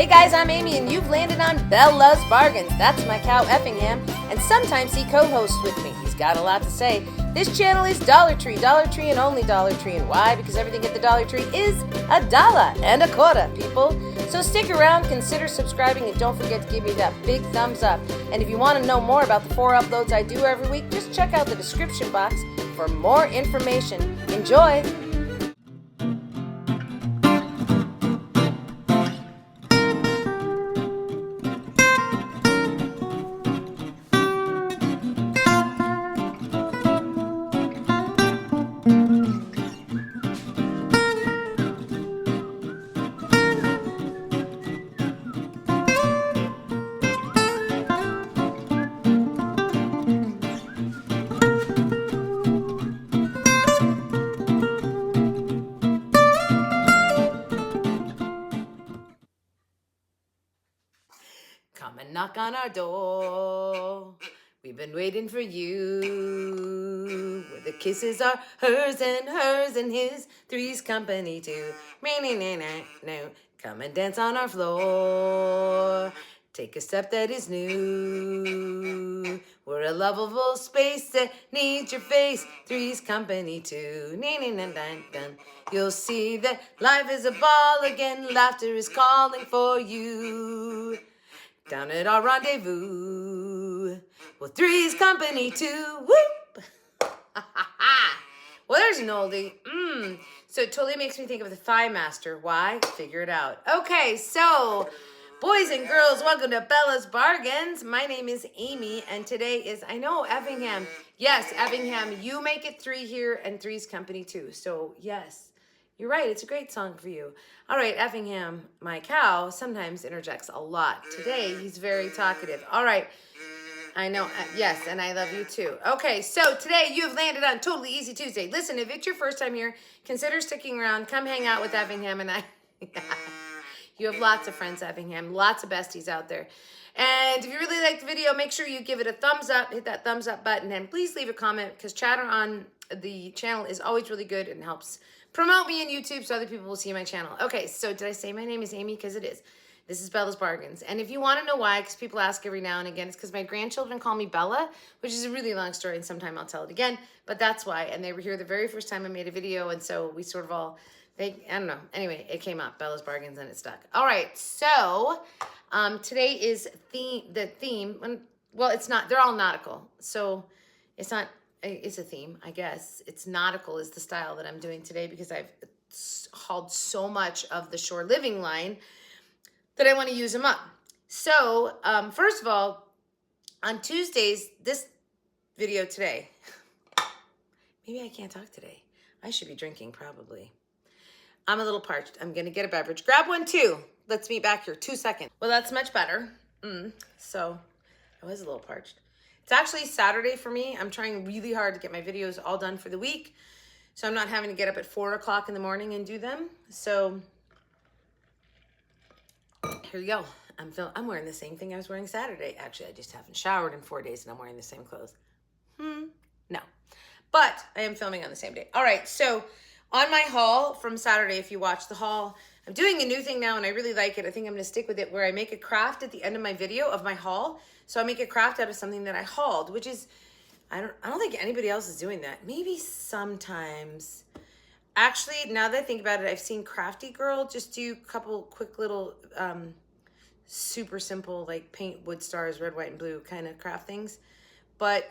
Hey guys, I'm Amy and you've landed on Bella's Bargains. That's my cow Effingham, and sometimes he co-hosts with me. He's got a lot to say. This channel is Dollar Tree and only Dollar Tree. And why? Because everything at the Dollar Tree is $1.25, people. So stick around, consider subscribing, and don't forget to give me that big thumbs up. And if you want to know more about the 4 uploads I do every week, just check out the description box for more information. Enjoy! Come and knock on our door. We've been waiting for you. Where the kisses are hers and his. Three's company too. No. Come and dance on our floor. Take a step that is new. We're a lovable space that needs your face. Three's company too. You'll see that life is a ball again. Laughter is calling for you. Down at our rendezvous. Well, three's company too. Whoop! Well, there's an oldie. So it totally makes me think of the Thigh Master. Why? Figure it out. Okay, so boys and girls, welcome to Bella's Bargains. My name is Amy, and today is, I know, Effingham. Yes, Effingham, you make it 3 here, and three's company too. So, yes. You're right, it's a great song for you. All right, Effingham, my cow, sometimes interjects a lot. Today, he's very talkative. All right, I know, yes, and I love you too. Okay, so today you have landed on Totally Easy Tuesday. Listen, if it's your first time here, consider sticking around. Come hang out with Effingham and I. You have lots of friends, Effingham, lots of besties out there. And if you really like the video, make sure you give it a thumbs up, hit that thumbs up button, and please leave a comment because chatter on the channel is always really good and helps promote me on YouTube so other people will see my channel. Okay, so did I say my name is Amy? Because it is. This is Bella's Bargains. And if you want to know why, because people ask every now and again, it's because my grandchildren call me Bella, which is a really long story, and sometime I'll tell it again. But that's why. And they were here the very first time I made a video, and so we sort of all, I don't know. Anyway, it came up, Bella's Bargains, and it stuck. All right, so today is the theme. Well, it's not. They're all nautical. So it's not. It's a theme, I guess. It's nautical is the style that I'm doing today because I've hauled so much of the Shore Living line that I want to use them up. So, first of all, on Tuesdays, this video today, maybe I can't talk today. I should be drinking probably. I'm a little parched. I'm going to get a beverage. Grab one too. Let's meet back here. 2 seconds. Well, that's much better. So I was a little parched. It's actually Saturday for me. I'm trying really hard to get my videos all done for the week. So I'm not having to get up at 4 o'clock in the morning and do them. So here you go. I'm wearing the same thing I was wearing Saturday. Actually, I just haven't showered in 4 days and I'm wearing the same clothes. No. But I am filming on the same day. All right, so on my haul from Saturday, if you watch the haul, I'm doing a new thing now and I really like it. I think I'm gonna stick with it where I make a craft at the end of my video of my haul. So I make a craft out of something that I hauled, which is, I don't think anybody else is doing that. Maybe sometimes. Actually, now that I think about it, I've seen Crafty Girl just do a couple quick little super simple like paint wood stars, red, white, and blue kind of craft things. But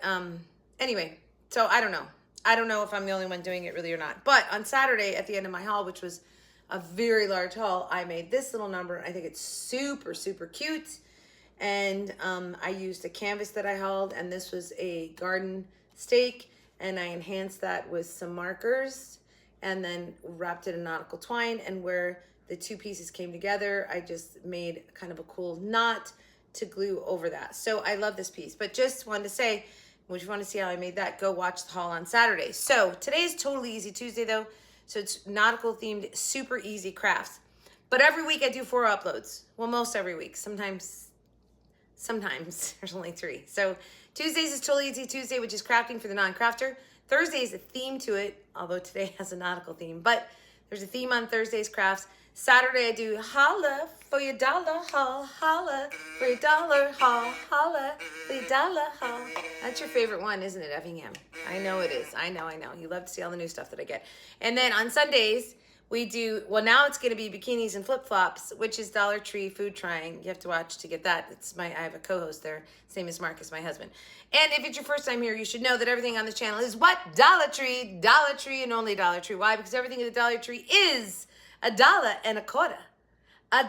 anyway, so I don't know. I don't know if I'm the only one doing it really or not. But on Saturday at the end of my haul, which was a very large haul, I made this little number. I think it's super, super cute. And I used a canvas that I hauled, and this was a garden stake, and I enhanced that with some markers and then wrapped it in nautical twine, and where the 2 pieces came together, I just made kind of a cool knot to glue over that. So I love this piece, but just wanted to say, if you want to see how I made that, go watch the haul on Saturday. So today is Totally Easy Tuesday though, so it's nautical themed, super easy crafts. But every week I do 4 uploads. Well, most every week, sometimes there's only 3. So Tuesdays is Totally Easy Tuesday, which is crafting for the non-crafter. Thursday is a theme to it, although today has a nautical theme, but there's a theme on Thursday's crafts. Saturday I do holla for your dollar haul, holla for your dollar haul, holla for your dollar haul. That's your favorite one, isn't it, Effingham? I know it is. I know. You love to see all the new stuff that I get. And then on Sundays, we do, well, now it's going to be bikinis and flip-flops, which is Dollar Tree food trying. You have to watch to get that. I have a co-host there, same as Marcus, my husband. And if it's your first time here, you should know that everything on this channel is what? Dollar Tree, and only Dollar Tree. Why? Because everything at the Dollar Tree is $1.25. $1.25.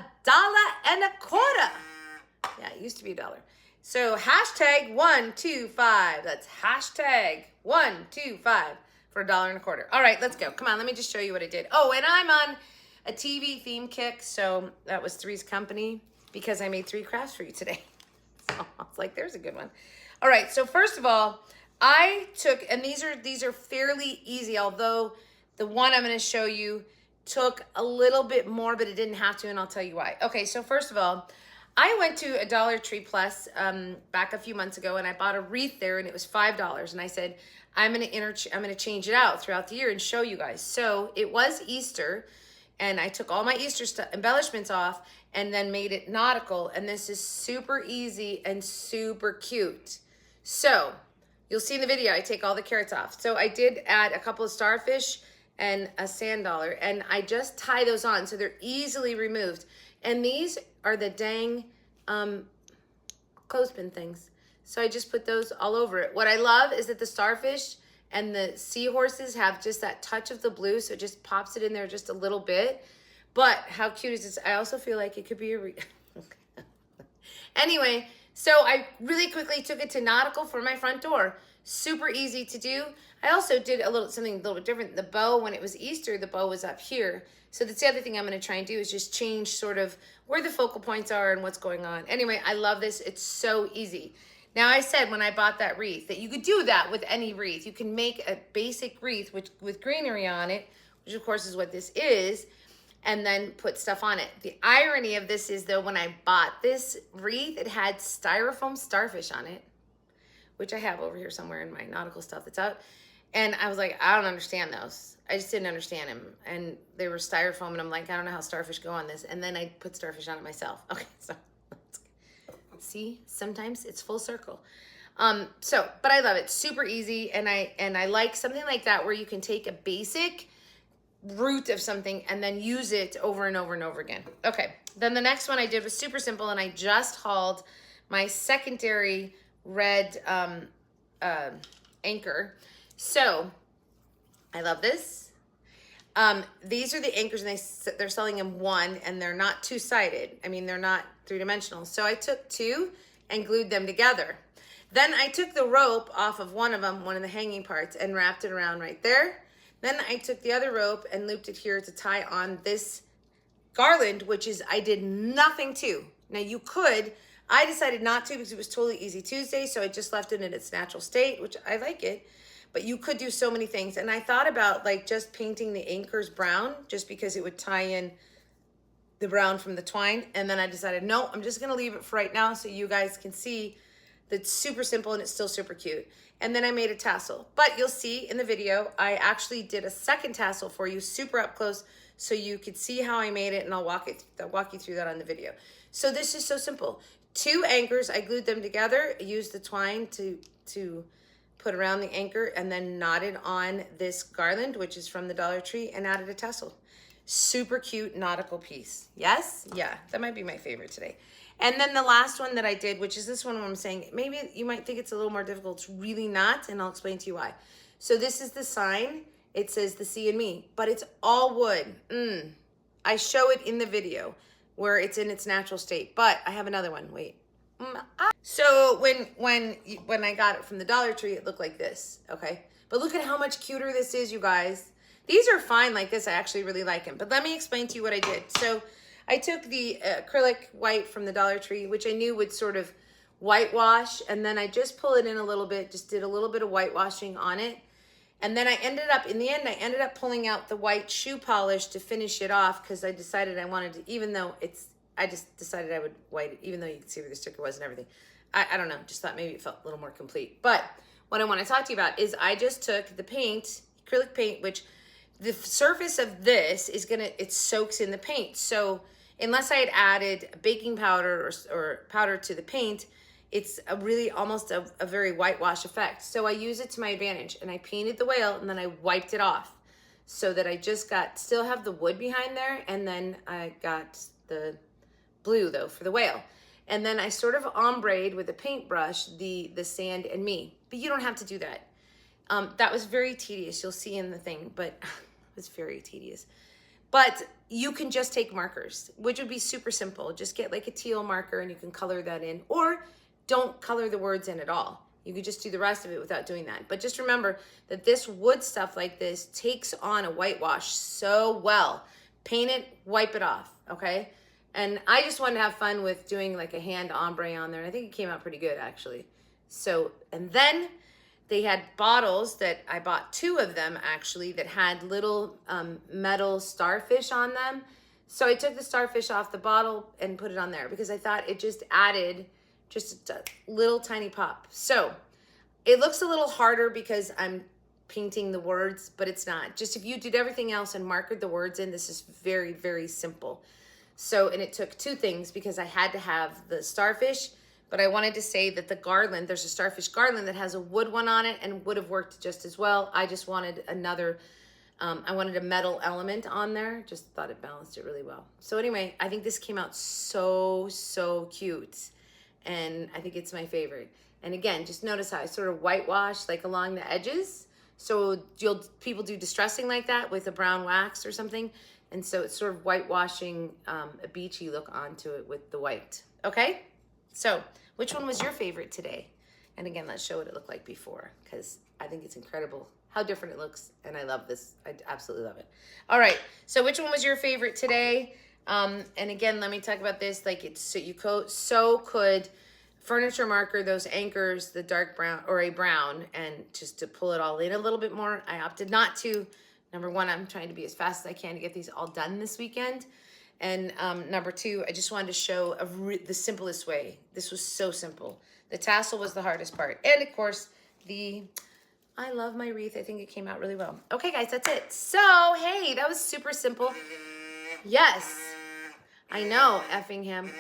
Yeah, it used to be $1. So hashtag 125. That's hashtag 125 for $1.25. All right, let's go. Come on, let me just show you what I did. Oh, and I'm on a TV theme kick. So that was Three's Company because I made 3 crafts for you today. So I was like, there's a good one. All right, so first of all, I took, and these are fairly easy, although the one I'm going to show you took a little bit more, but it didn't have to, and I'll tell you why. Okay, so first of all, I went to a Dollar Tree Plus back a few months ago, and I bought a wreath there, and it was $5. And I said, I'm gonna change it out throughout the year and show you guys. So it was Easter, and I took all my Easter embellishments off, and then made it nautical. And this is super easy and super cute. So you'll see in the video, I take all the carrots off. So I did add a couple of starfish and a sand dollar, and I just tie those on so they're easily removed. And these are the dang clothespin things. So I just put those all over it. What I love is that the starfish and the seahorses have just that touch of the blue, so it just pops it in there just a little bit. But how cute is this? I also feel like it could be a Anyway, so I really quickly took it to Nautical for my front door. Super easy to do. I also did something a little bit different. The bow, when it was Easter, the bow was up here. So that's the other thing I'm going to try and do is just change sort of where the focal points are and what's going on. Anyway, I love this. It's so easy. Now, I said when I bought that wreath that you could do that with any wreath. You can make a basic wreath with greenery on it, which of course is what this is, and then put stuff on it. The irony of this is, though, when I bought this wreath, it had styrofoam starfish on it, which I have over here somewhere in my nautical stuff that's out. And I was like, I don't understand those. I just didn't understand them. And they were styrofoam, and I'm like, I don't know how starfish go on this. And then I put starfish on it myself. Okay, so see, sometimes it's full circle. But I love it. Super easy, and I like something like that where you can take a basic root of something and then use it over and over and over again. Okay, then the next one I did was super simple, and I just hauled my secondary red anchor. So I love this. These are the anchors, and they're selling them one, and they're not two-sided. I mean, they're not three-dimensional. So I took 2 and glued them together. Then I took the rope off of one of them, one of the hanging parts, and wrapped it around right there. Then I took the other rope and looped it here to tie on this garland, which is I did nothing to. Now you could, I decided not to because it was totally easy Tuesday, so I just left it in its natural state, which I like it. But you could do so many things. And I thought about like just painting the anchors brown just because it would tie in the brown from the twine. And then I decided, no, I'm just gonna leave it for right now so you guys can see that it's super simple and it's still super cute. And then I made a tassel. But you'll see in the video, I actually did a second tassel for you super up close so you could see how I made it, and I'll walk you through that on the video. So this is so simple. 2 anchors, I glued them together, used the twine to put around the anchor, and then knotted on this garland, which is from the Dollar Tree, and added a tassel. Super cute nautical piece. Yes? Yeah, that might be my favorite today. And then the last one that I did, which is this one where I'm saying, maybe you might think it's a little more difficult. It's really not, and I'll explain to you why. So this is the sign. It says the sea and me, but it's all wood. I show it in the video where it's in its natural state, but I have another one. Wait. So when I got it from the Dollar Tree, it looked like this, okay? But look at how much cuter this is, you guys. These are fine like this. I actually really like them. But let me explain to you what I did. So I took the acrylic white from the Dollar Tree, which I knew would sort of whitewash, and then I just pull it in a little bit, just did a little bit of whitewashing on it. And then in the end, I ended up pulling out the white shoe polish to finish it off because I decided I wanted to, I just decided I would white it, even though you can see where the sticker was and everything. I don't know, just thought maybe it felt a little more complete. But what I want to talk to you about is I just took the paint, acrylic paint, which the surface of this is it soaks in the paint. So unless I had added baking powder or powder to the paint, it's a really almost a very whitewash effect. So I use it to my advantage, and I painted the whale and then I wiped it off so that I just still have the wood behind there, and then I got the blue though for the whale. And then I sort of ombre'd with a paintbrush the sand and me, but you don't have to do that. That was very tedious. You'll see in the thing, but it was very tedious. But you can just take markers, which would be super simple. Just get like a teal marker and you can color that in, or don't color the words in at all. You could just do the rest of it without doing that. But just remember that this wood stuff like this takes on a whitewash so well. Paint it, wipe it off, okay? And I just wanted to have fun with doing like a hand ombre on there. And I think it came out pretty good actually. So, and then they had bottles that I bought 2 of them actually that had little metal starfish on them. So I took the starfish off the bottle and put it on there because I thought it just added just a little tiny pop. So it looks a little harder because I'm painting the words, but it's not. Just if you did everything else and markered the words in, this is very, very simple. So, and it took 2 things because I had to have the starfish, but I wanted to say that the garland, there's a starfish garland that has a wood one on it and would have worked just as well. I just wanted another, I wanted a metal element on there. Just thought it balanced it really well. So anyway, I think this came out so, so cute. And I think it's my favorite. And again, just notice how I sort of whitewash like along the edges. So people do distressing like that with a brown wax or something. And so it's sort of whitewashing a beachy look onto it with the white. Okay? So which one was your favorite today? And again, let's show what it looked like before, because I think it's incredible how different it looks. And I love this. I absolutely love it. All right. So which one was your favorite today? And again, let me talk about this. Like it's so could furniture marker those anchors, the dark brown or a brown, and just to pull it all in a little bit more. I opted not to. Number 1, I'm trying to be as fast as I can to get these all done this weekend. And number 2, I just wanted to show the simplest way. This was so simple. The tassel was the hardest part. And of course, I love my wreath. I think it came out really well. Okay, guys, that's it. So, hey, that was super simple. Yes, I know, Effingham.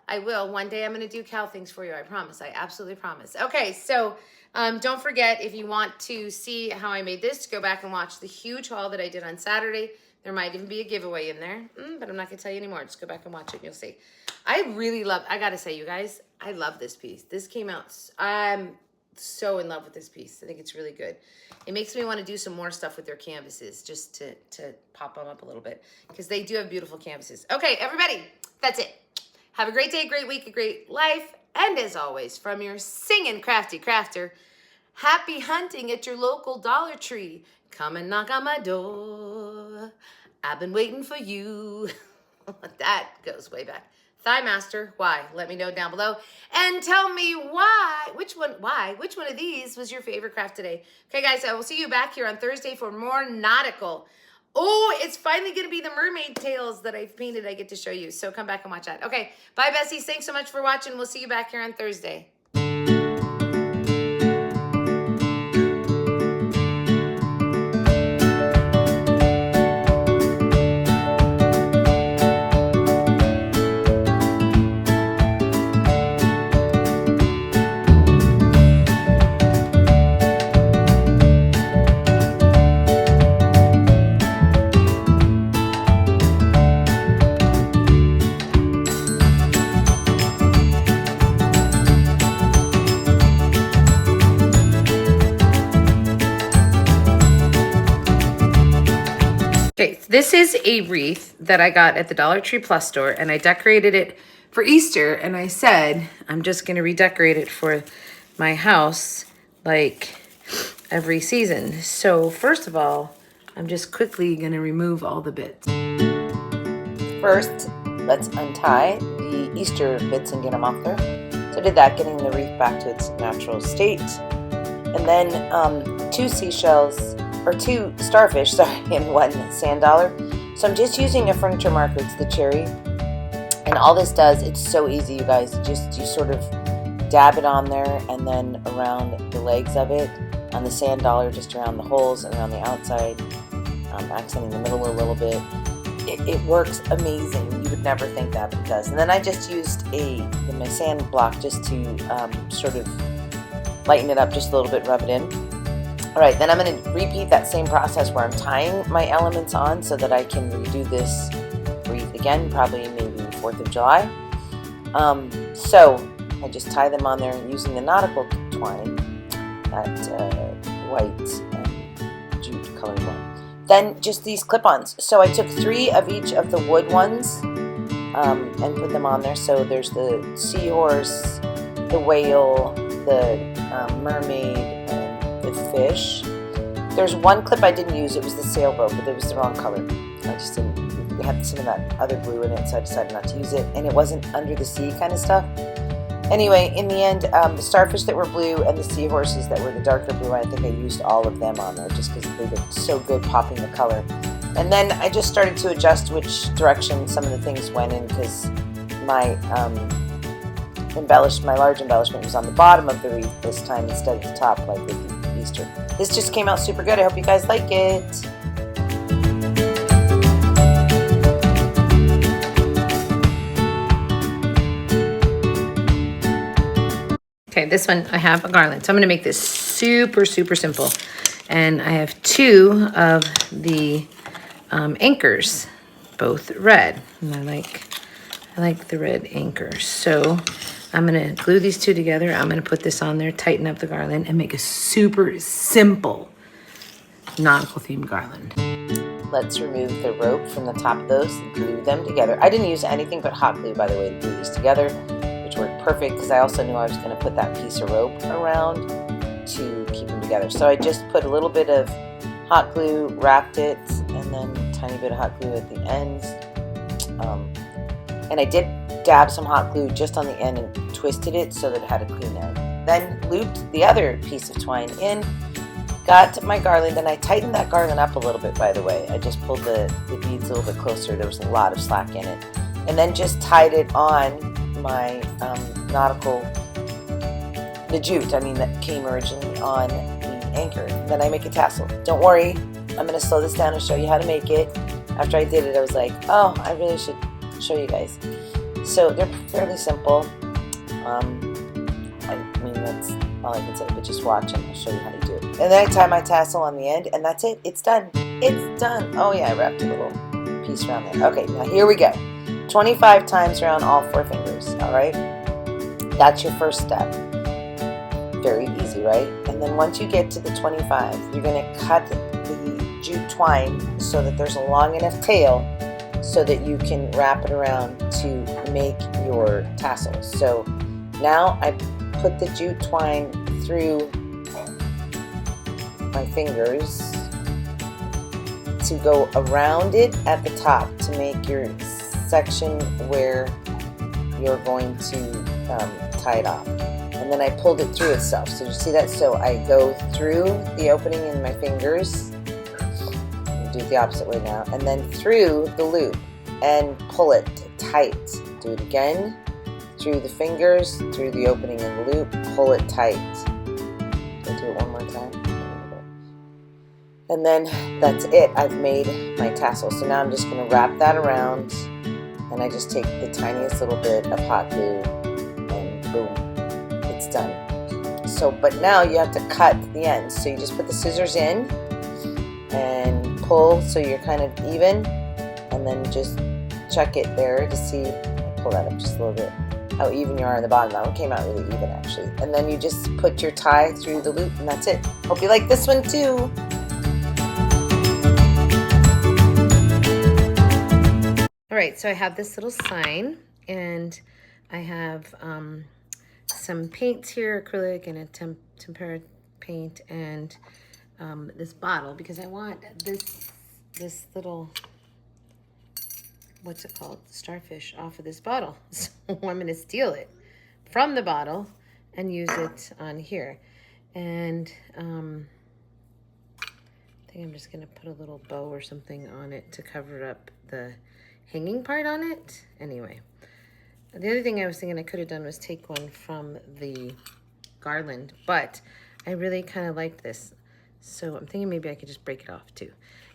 I will. One day I'm going to do cow things for you. I promise. I absolutely promise. Okay, so don't forget, if you want to see how I made this, go back and watch the huge haul that I did on Saturday. There might even be a giveaway in there, but I'm not going to tell you anymore. Just go back and watch it and you'll see. I got to say, you guys, I love this piece. This came out, I'm so in love with this piece. I think it's really good. It makes me want to do some more stuff with their canvases, just to pop them up a little bit, because they do have beautiful canvases. Okay, everybody, that's it. Have a great day, great week, a great life. And as always, from your singing crafty crafter, happy hunting at your local Dollar Tree. Come and knock on my door. I've been waiting for you. That goes way back. Thigh Master, why? Let me know down below. And tell me which one of these was your favorite craft today. Okay, guys, I will see you back here on Thursday for more Nautical. Oh, it's finally going to be the mermaid tails that I've painted I get to show you. So come back and watch that. Okay, bye, Bessies. Thanks so much for watching. We'll see you back here on Thursday. Okay, this is a wreath that I got at the Dollar Tree Plus store, and I decorated it for Easter, and I said I'm just going to redecorate it for my house like every season. So first of all, I'm just quickly going to remove all the bits. First, let's untie the Easter bits and get them off there. So I did that, getting the wreath back to its natural state. And then 2 seashells, or 2 starfish, sorry, and 1 sand dollar. So I'm just using a furniture marker, it's the cherry. And all this does, it's so easy, you guys. You sort of dab it on there, and then around the legs of it, on the sand dollar, just around the holes and around the outside. accenting the middle a little bit. It works amazing. You would never think that, but it does. And then I just used my sand block just to sort of lighten it up just a little bit, rub it in. All right, then I'm going to repeat that same process where I'm tying my elements on so that I can redo this wreath again, probably maybe 4th of July. So I just tie them on there using the Nautical twine, that white jute colored one. Then just these clip-ons. So I took 3 of each of the wood ones and put them on there. So there's the seahorse, the whale, the mermaid, and the fish. There's one clip I didn't use. It was the sailboat, but it was the wrong color. I just didn't. It had some of that other blue in it, so I decided not to use it. And it wasn't under the sea kind of stuff. Anyway, in the end, the starfish that were blue and the seahorses that were the darker blue, I think I used all of them on there just because they looked so good popping the color. And then I just started to adjust which direction some of the things went in because my large embellishment was on the bottom of the wreath this time instead of the top like with the Easter. This just came out super good. I hope you guys like it. Okay, this one I have a garland. So I'm going to make this super, super simple. And I have 2 of the anchors, both red. And I like the red anchors. So I'm going to glue these 2 together. I'm going to put this on there, tighten up the garland, and make a super simple nautical themed garland. Let's remove the rope from the top of those and glue them together. I didn't use anything but hot glue, by the way, to glue these together, which worked perfect because I also knew I was going to put that piece of rope around to keep them together. So I just put a little bit of hot glue, wrapped it, and then a tiny bit of hot glue at the ends. And I did dab some hot glue just on the end and twisted it so that it had a clean end. Then looped the other piece of twine in, got my garland, and I tightened that garland up a little bit, by the way. I just pulled the beads a little bit closer. There was a lot of slack in it. And then just tied it on my nautical, the jute, that came originally on the anchor. Then I make a tassel. Don't worry, I'm going to slow this down and show you how to make it. After I did it, I was like, oh, I really should show you guys. So they're fairly simple. That's all I can say, but just watch and I'll show you how to do it. And then I tie my tassel on the end, and that's it. It's done. It's done. Oh yeah, I wrapped a little piece around there. Okay, now here we go. 25 times around all 4 fingers, all right? That's your first step. Very easy, right? And then once you get to the 25, you're going to cut the jute twine so that there's a long enough tail so that you can wrap it around to make your tassels. So now I put the jute twine through my fingers to go around it at the top to make your section where you're going to tie it off. And then I pulled it through itself. So you see that? So I go through the opening in my fingers, do it the opposite way now, and then through the loop and pull it tight. Do it again, through the fingers, through the opening in the loop, pull it tight. I'll do it one more time. And then that's it. I've made my tassel. So now I'm just going to wrap that around, and I just take the tiniest little bit of hot glue and boom, it's done. So, but now you have to cut the ends. So you just put the scissors in and pull so you're kind of even, and then just check it there to see, pull that up just a little bit, how even you are on the bottom. That one came out really even actually. And then you just put your tie through the loop, and that's it. Hope you like this one too. All right, so I have this little sign, and I have some paints here, acrylic and a tempera paint, and this bottle, because I want this little, what's it called, starfish off of this bottle. So I'm going to steal it from the bottle and use it on here. And I think I'm just going to put a little bow or something on it to cover up the hanging part on it. Anyway, the other thing I was thinking I could have done was take one from the garland, but I really kind of liked this. So I'm thinking maybe I could just break it off too.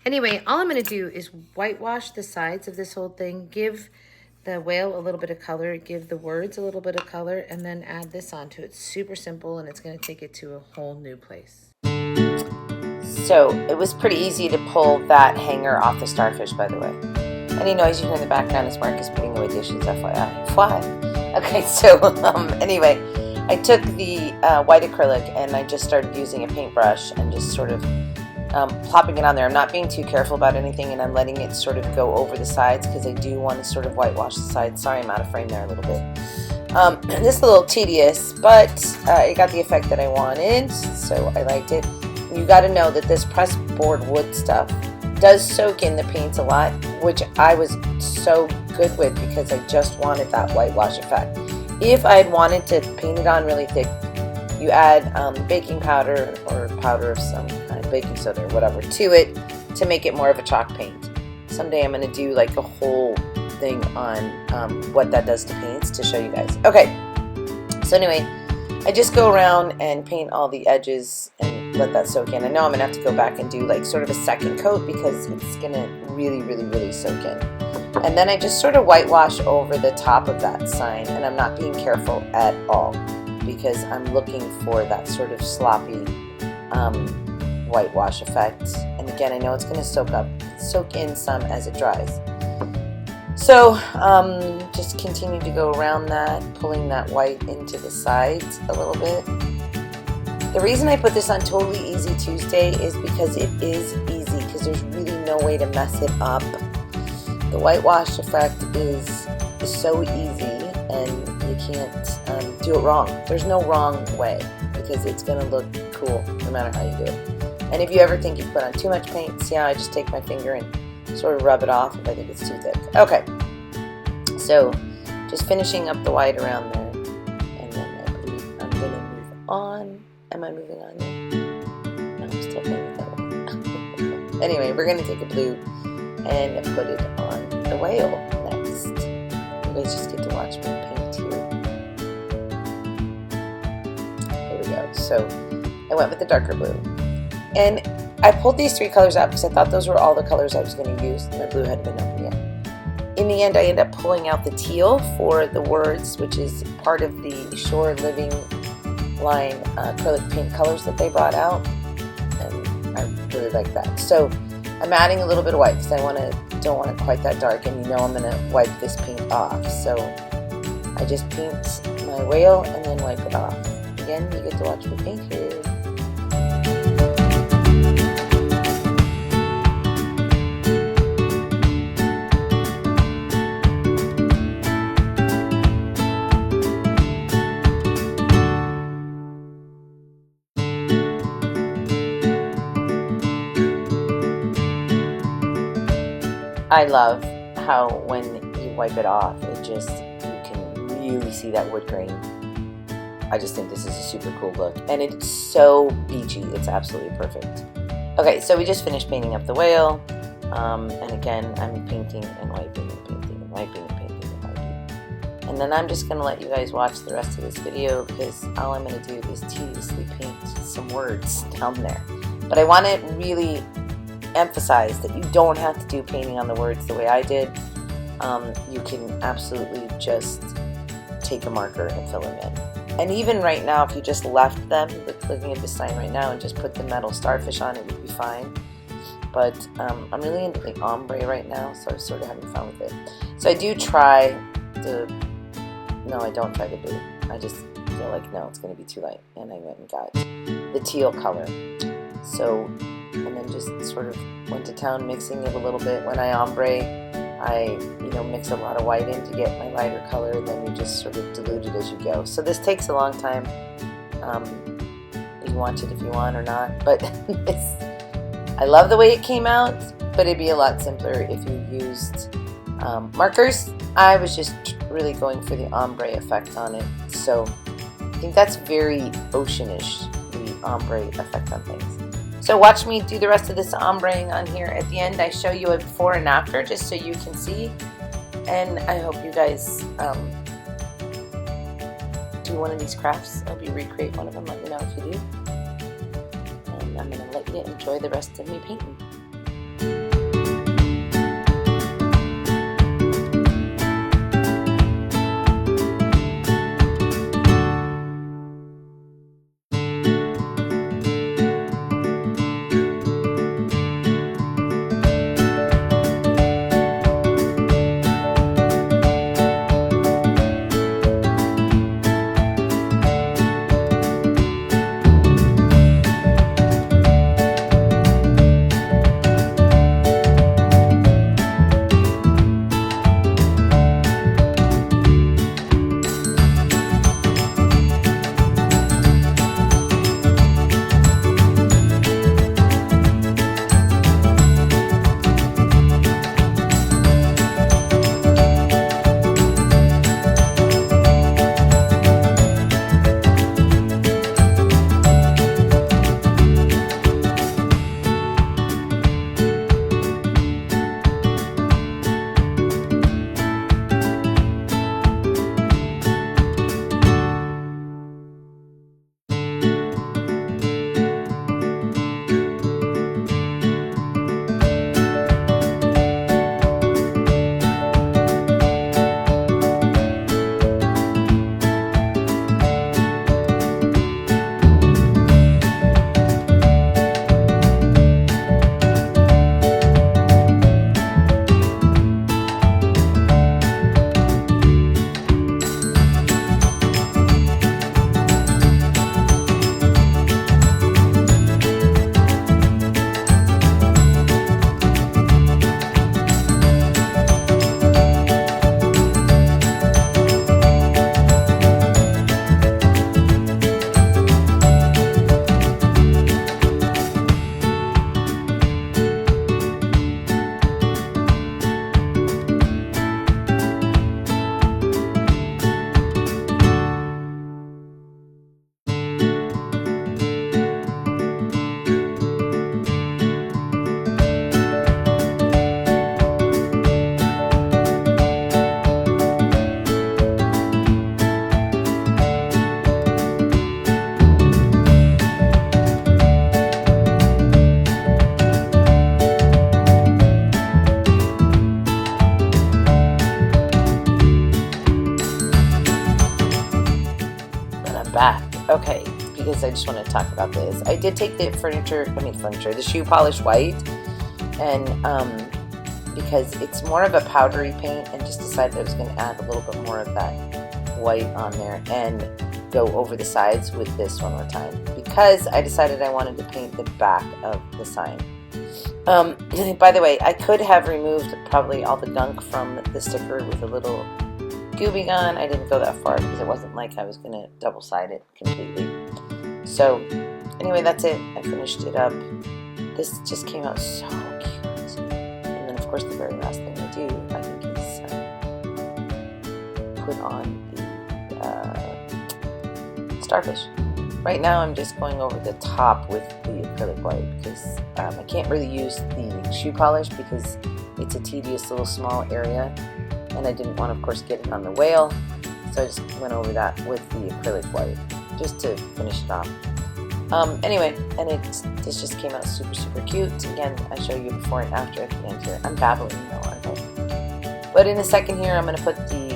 Anyway, all I'm going to do is whitewash the sides of this whole thing, give the whale a little bit of color, give the words a little bit of color, and then add this onto it. Super simple, and it's going to take it to a whole new place. So it was pretty easy to pull that hanger off the starfish, by the way. Any noise you hear in the background is Marcus putting away dishes, FYI. Why? Okay, so anyway, I took the white acrylic and I just started using a paintbrush and just sort of plopping it on there. I'm not being too careful about anything, and I'm letting it sort of go over the sides because I do want to sort of whitewash the sides. Sorry, I'm out of frame there a little bit. This is a little tedious, but it got the effect that I wanted, so I liked it. You got to know that this press board wood stuff does soak in the paints a lot, which I was so good with because I just wanted that whitewash effect. If I had wanted to paint it on really thick, you add baking powder or powder of some kind, baking soda or whatever, to it to make it more of a chalk paint. Someday I'm going to do like a whole thing on what that does to paints to show you guys. Okay, so anyway, I just go around and paint all the edges and let that soak in. I know I'm going to have to go back and do like sort of a second coat because it's going to really soak in. And then I just sort of whitewash over the top of that sign, and I'm not being careful at all because I'm looking for that sort of sloppy whitewash effect. And again, I know it's going to soak in some as it dries. So just continue to go around that, pulling that white into the sides a little bit. The reason I put this on Totally Easy Tuesday is because it is easy, because there's really no way to mess it up. The whitewash effect is so easy, and you can't do it wrong. There's no wrong way because it's going to look cool no matter how you do it. And if you ever think you've put on too much paint, see how I just take my finger and sort of rub it off if I think it's too thick. Okay, so just finishing up the white around there, and then I believe I'm going to move on. Am I moving on yet? No, I'm still playing with that one. Anyway, we're going to take a blue and put it on the whale next. You guys just get to watch me paint here. Here we go. So I went with the darker blue. And I pulled these three colors out because I thought those were all the colors I was going to use. My blue hadn't been open yet. In the end, I ended up pulling out the teal for the words, which is part of the Shore Living line acrylic paint colors that they brought out. And I really like that. So I'm adding a little bit of white because I don't want it quite that dark, and you know I'm going to wipe this paint off. So I just paint my whale and then wipe it off. Again, you get to watch me paint here. I love how when you wipe it off, you can really see that wood grain. I just think this is a super cool look, and it's so beachy. It's absolutely perfect. Okay, so we just finished painting up the whale, and again, I'm painting and wiping and painting and wiping and painting and wiping. And then I'm just going to let you guys watch the rest of this video because all I'm going to do is tediously paint some words down there. But I want to really emphasize that you don't have to do painting on the words the way I did. You can absolutely just take a marker and fill them in. And even right now, if you just left them, looking at this sign right now, and just put the metal starfish on, it would be fine. But I'm really into the ombre right now, so I'm sort of having fun with it. So I do try no, I don't try the blue. I just feel like, no, it's going to be too light. And I went and got the teal color. So, and then just sort of went to town mixing it a little bit. When I ombre, I mix a lot of white in to get my lighter color, and then you just sort of dilute it as you go. So this takes a long time. You can watch it if you want or not, but I love the way it came out, but it'd be a lot simpler if you used markers. I was just really going for the ombre effect on it, so I think that's very oceanish, the ombre effect on things. So watch me do the rest of this ombreing on here. At the end, I show you a before and after just so you can see. And I hope you guys do one of these crafts. I hope you recreate one of them. Let me know if you do. And I'm going to let you enjoy the rest of me painting. back. Okay, because I just want to talk about this. I did take the the shoe polish white, and because it's more of a powdery paint, and just decided I was going to add a little bit more of that white on there and go over the sides with this one more time, because I decided I wanted to paint the back of the sign. By the way, I could have removed probably all the gunk from the sticker with a little Gooby gun. I didn't go that far because it wasn't like I was going to double side it completely. So anyway, that's it. I finished it up. This just came out so cute. And then of course the very last thing I do, I think, is put on the starfish. Right now I'm just going over the top with the acrylic white because I can't really use the shoe polish because it's a tedious little small area, and I didn't want to, of course, get it on the whale, so I just went over that with the acrylic white just to finish it off. Anyway, and this just came out super, super cute. Again, I show you before and after at the end here. I'm babbling now, aren't I? But in a second here, I'm going to put the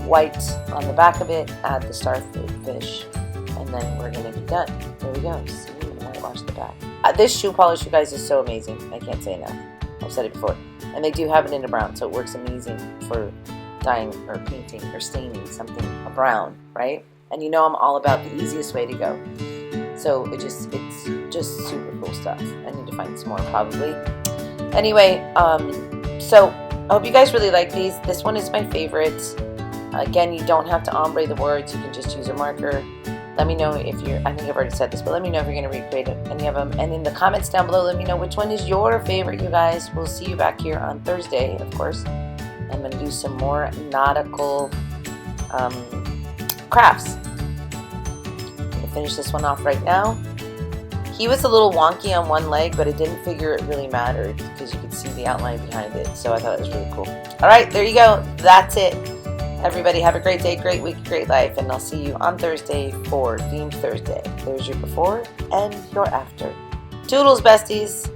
white on the back of it, add the starfish, and then we're going to be done. There we go. See, I'm going to whitewash the back. This shoe polish, you guys, is so amazing. I can't say enough. I've said it before. And they do have it in a brown, so it works amazing for dyeing or painting or staining something a brown, right? And you know I'm all about the easiest way to go. So it's just super cool stuff. I need to find some more probably. Anyway, so I hope you guys really like these. This one is my favorite. Again, you don't have to ombre the words. You can just use a marker. Let me know if you're, I think I've already said this, but let me know if you're going to recreate any of them. And in the comments down below, let me know which one is your favorite, you guys. We'll see you back here on Thursday, of course. I'm going to do some more nautical crafts. I'm going to finish this one off right now. He was a little wonky on one leg, but I didn't figure it really mattered because you could see the outline behind it. So I thought it was really cool. All right, there you go. That's it. Everybody have a great day, great week, great life, and I'll see you on Thursday for Themed Thursday. There's your before and your after. Toodles, besties.